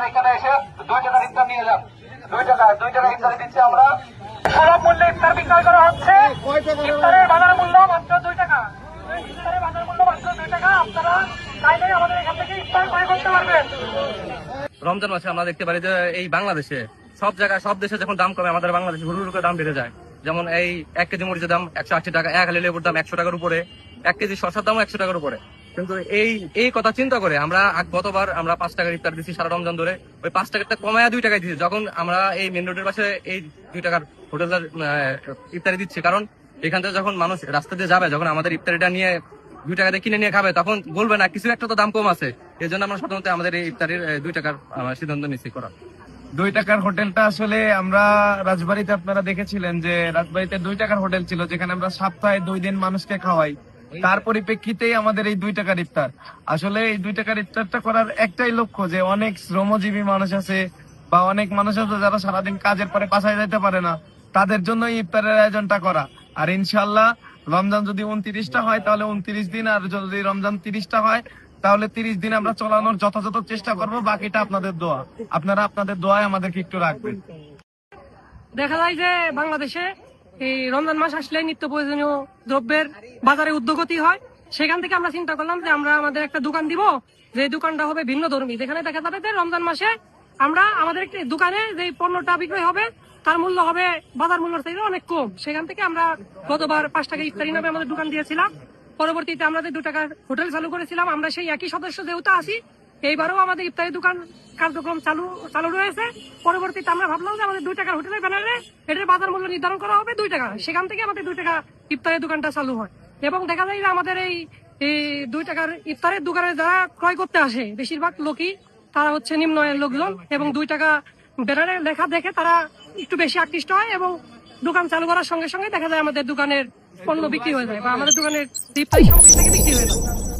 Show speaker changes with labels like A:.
A: এখানে এসে 2 টাকার ইফতার নিয়ে যান। 2 টাকা ইফতারি দিচ্ছি আমরা।
B: সুলভ মূল্যে ইফতার বিক্রয় করা হচ্ছে। ইফতারের বাজার মূল্য মাত্র 2 টাকা। ইফতারের বাজার মূল্য মাত্র 2 টাকা। আপনারা চাইলে আমাদের এখান থেকে ইফতার ক্রয় করতে পারবেন।
C: রমজান মাসে আমরা দেখতে পারি যে এই বাংলাদেশে সব জায়গায় সব দেশে যখন দাম কমে আমাদের বাংলাদেশে হুড় হুড় করে দাম বেড়ে যায়। যেমন এই 1 কেজি মরিচের দাম 180 টাকা, 1 হালি লেবুর দাম 100 টাকার উপরে, 1 কেজি শসার দামও 100 টাকার উপরে। কিন্তু এই কথা চিন্তা করে আমরা গতবার আমরা 5 টাকার ইফতার দিচ্ছি সারা রমজান ধরে, ওই 5 টাকাটা কমায় 2 টাকায় দিচ্ছি। যখন আমরা এই মেন রোডের পাশে এই 2 টাকার হোটেলের ইফতারি দিচ্ছি, কারণ এখান থেকে যখন মানুষ রাস্তা দিয়ে যাবে, যখন আমাদের ইফতারিটা নিয়ে 2 টাকা দিয়ে কিনে নিয়ে খাবে, তখন বলবে না কিছু একটা তো দাম কম আছে। এই জন্য আমরা সাধারণত আমাদের এই ইফতারির 2 টাকার সিদ্ধান্ত নিচ্ছি করা।
D: 2 টাকার হোটেলটা আসলে আমরা রাজবাড়িতে, আপনারা দেখেছিলেন যে রাজবাড়িতে 2 টাকার হোটেল ছিল, যেখানে আমরা সপ্তাহে 2 দিন মানুষকে খাওয়াই। তার পরিপ্রেক্ষিতেই আমাদের এই 2 টাকার ইফতার। আসলে এই 2 টাকার ইফতারটা করার একটাই লক্ষ্য, যে অনেক শ্রমজীবী মানুষ আছে বা অনেক মানুষ আছে যারা সারাদিন কাজের পরে বাসায় যেতে পারে না, তাদের জন্য এই ইফতারের আয়োজনটা করা। আর ইনশাআল্লাহ রমজান যদি 29টা হয় তাহলে 29 দিন, আর যদি রমজান 30টা হয় তাহলে 30 দিন আমরা চালানোর যথাযথ চেষ্টা করব। বাকিটা আপনাদের দোয়া, আপনারা আপনাদের দোয়ায় আমাদেরকে একটু রাখবেন।
B: দেখা যায় যে বাংলাদেশে এই রমজান মাস আসলে নিত্য প্রয়োজনীয় দ্রব্যের বাজারে উদ্যোগতি হয়। সেখান থেকে আমরা চিন্তা করলাম যে আমরা আমাদের একটা দোকান দিব, যে দোকানটা হবে ভিন্ন ধর্মী, যেখানে দেখা যাবে যে রমজান মাসে আমরা আমাদের একটি দোকানে যে পণ্যটা বিক্রয় হবে তার মূল্য হবে বাজার মূল্যের থেকে অনেক কম। সেখান থেকে আমরা গতবার 5 টাকা ইফতারি নামে আমাদের দোকান দিয়েছিলাম। পরবর্তীতে আমরা 2 টাকার হোটেল চালু করেছিলাম। আমরা সেই একই সদস্য যেহেতু আছি, এইবারও আমাদের ইফতারি দোকান কার্যক্রম চালু রয়েছে। পরবর্তীতে আমরা ভাবলাম যে আমাদের 2 টাকার হোটেলের ব্যানারে এটার বাজার মূল্য নির্ধারণ করা হবে 2 টাকা। সেখান থেকে আমাদের 2 টাকা ইফতারের দোকানটা চালু হয়। এবং দেখা যায় যে আমাদের এই 2 টাকার ইফতারের দোকানে যারা ক্রয় করতে আসে, বেশিরভাগ লোকই তারা হচ্ছে নিম্ন আয়ের লোকজন, এবং 2 টাকা ব্যানারে লেখা দেখে তারা একটু বেশি আকৃষ্ট হয়, এবং দোকান চালু করার সঙ্গে সঙ্গে দেখা যায় আমাদের দোকানের পণ্য বিক্রি হয়ে যায় বা আমাদের দোকানের ইফতারি সামগ্রী থেকে বিক্রি হয়ে যায়।